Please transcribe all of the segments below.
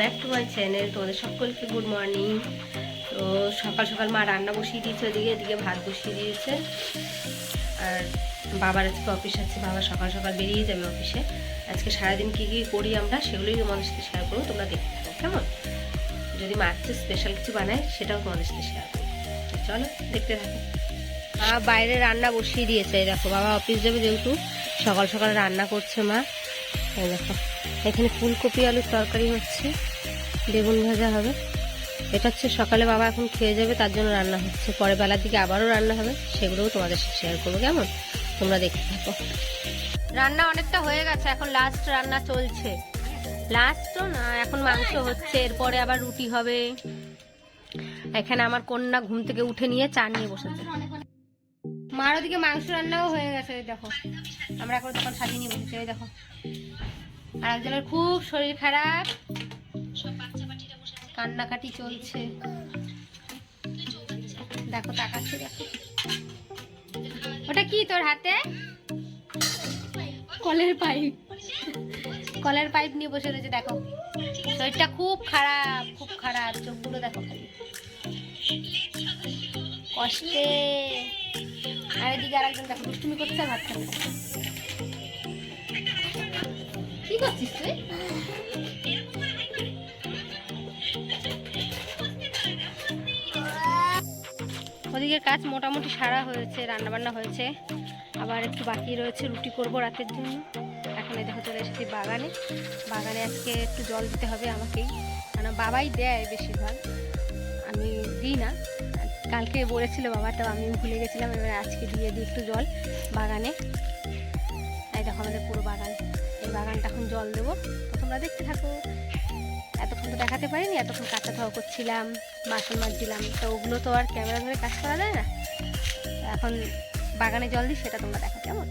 Back to my channel. তোমাদের সকলকে good morning. তো সকাল সকাল মা রান্না বসিয়ে দিয়েছে, এদিকে ভাত বসিয়ে দিয়েছে। আর বাবার আজকে অফিস আছে, বাবা সকাল সকাল বেরিয়ে যাবে অফিসে। আজকে সারাদিন কী কী করি আমরা সেগুলোই তোমাদের সাথে শেয়ার করবো, তোমরা দেখতে থাকো কেমন। যদি মা আজকে স্পেশাল কিছু বানায় সেটাও তোমাদের সাথে শেয়ার করবো, চলো দেখতে থাকো। মা বাইরে রান্না বসিয়ে দিয়েছে, দেখো বাবা অফিস যাবে যেহেতু সকাল সকাল রান্না করছে মা। দেখো এখানে ফুলকপি আলুর তরকারি হচ্ছে, বেগুন ভাজা হবে। এটা হচ্ছে সকালে বাবা এখন খেয়ে যাবে তার জন্য রান্না হচ্ছে, পরে বেলার দিকে আবারও রান্না হবে, সেগুলোও তোমাদের সাথে শেয়ার করবো কেমন, তোমরা দেখতে থাকো। রান্না অনেকটা হয়ে গেছে, এখন লাস্ট রান্না চলছে। লাস্টও না, এখন মাংস হচ্ছে, এরপরে আবার রুটি হবে। এখানে আমার কন্যা ঘুম থেকে উঠে নিয়ে চা নিয়ে বসেছে। মার ওদিকে মাংস রান্নাও হয়ে গেছে, দেখো আমরা এখন তখন সাজিয়ে নিয়ে বসেছি। ওই দেখো আর একজনের খুব শরীর খারাপ, কান্নাকাটি চলছে, দেখো তাকাচ্ছে। দেখো ওটা কি তোর হাতে? কলের পাইপ, কলের পাইপ নিয়ে বসে রয়েছে। দেখো শরীরটা খুব খারাপ, খুব খারাপ, চোখগুলো দেখো কষ্টে। আর এদিকে আরেকজন দেখো দুষ্টুমি করছে, ভাত খাচ্ছে। কি করছিস তুই? ওদিকের কাজ মোটামুটি সারা হয়েছে, রান্নাবান্না হয়েছে, আবার একটু বাকি রয়েছে, রুটি করব রাতের জন্য। এখন এই দেখো চলে এসেছি বাগানে। বাগানে আজকে একটু জল দিতে হবে আমাকেই, কারণ বাবাই দেয় বেশিরভাগ, আমি দিই না। কালকে বলেছিল বাবা, তো আমি ভুলে গেছিলাম, এবার আজকে দিয়ে দিই একটু জল বাগানে। এই দেখো আমাদের পুরো বাগান, এই বাগানটা এখন জল দেবো, তো তোমরা দেখতে থাকো। এতক্ষণ তো দেখাতে পারিনি, এতক্ষণ কাঁচা ধোয়া করছিলাম, বাসন মাজছিলাম, তো ওগুলো তো আর ক্যামেরা ধরে কাজ করা যায় না। এখন বাগানে জল দিই, সেটা তোমরা দেখো কেমন।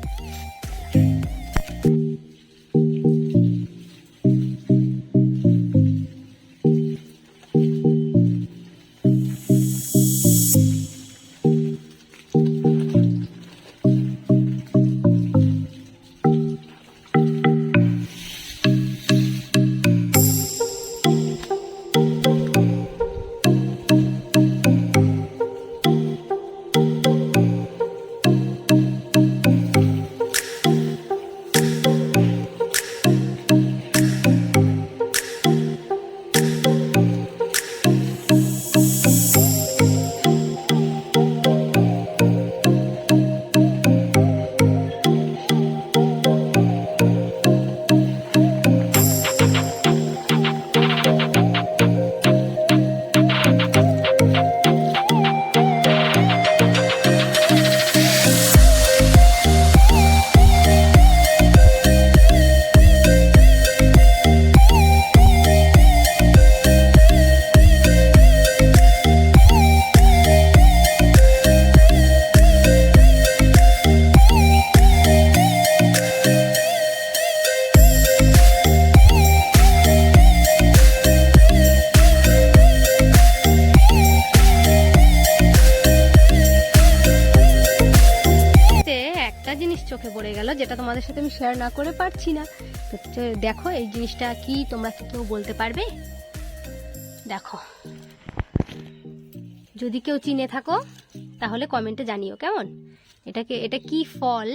চোখে পড়ে গেল, যেটা তোমাদের সাথে আমি শেয়ার না করে পারছি না। তো দেখো এই জিনিসটা কি, তোমরা কি কেউ বলতে পারবে? দেখো যদি কেউ চিনে থাকো তাহলে কমেন্টে জানিও কেমন। এটা কি ফল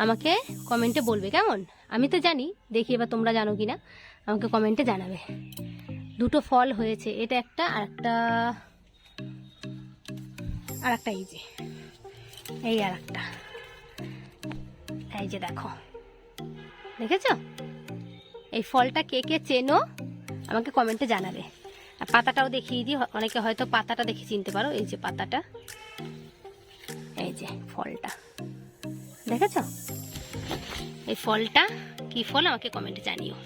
আমাকে কমেন্টে বলবে কেমন। আমি তো জানি, দেখি এবার তোমরা জানো কিনা, আমাকে কমেন্টে জানাবে। দুটো ফল হয়েছে, এটা একটা, আর একটা এই আর একটা, এই যে দেখো, দেখেছো? এই ফলটা কে কে চেনো আমাকে কমেন্টে জানাবে। আর পাতাটাও দেখিয়ে দিই, অনেকে হয়তো পাতাটা দেখে চিনতে পারো। এই যে পাতাটা, এই যে ফলটা, দেখেছো? এই ফলটা কি ফল আমাকে কমেন্টে জানিও।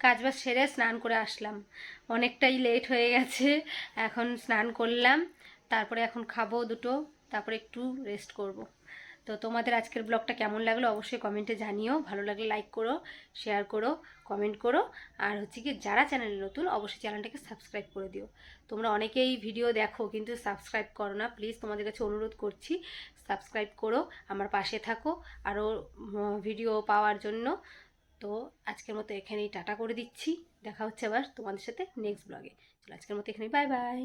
কাজবাজ সেরে স্নান করে আসলাম, অনেকটাই লেট হয়ে গেছে। এখন স্নান করলাম, তারপরে এখন খাবো দুটো, তারপরে একটু রেস্ট করব। তো তোমাদের আজকের ব্লগটা কেমন লাগলো অবশ্যই কমেন্টে জানিও, ভালো লাগলে লাইক করো, শেয়ার করো, কমেন্ট করো। আর হচ্ছে কি যারা চ্যানেলে নতুন অবশ্যই চ্যানেলটাকে সাবস্ক্রাইব করে দিও। তোমরা অনেকেই ভিডিও দেখো কিন্তু সাবস্ক্রাইব করো না, প্লিজ তোমাদের কাছে অনুরোধ করছি সাবস্ক্রাইব করো, আমার পাশে থাকো আরও ভিডিও পাওয়ার জন্য। তো আজকের মতো এখানেই টাটা করে দিচ্ছি, দেখা হচ্ছে আবার তোমাদের সাথে নেক্সট ব্লগে। চলো আজকের মতো এখানেই, বাই বাই।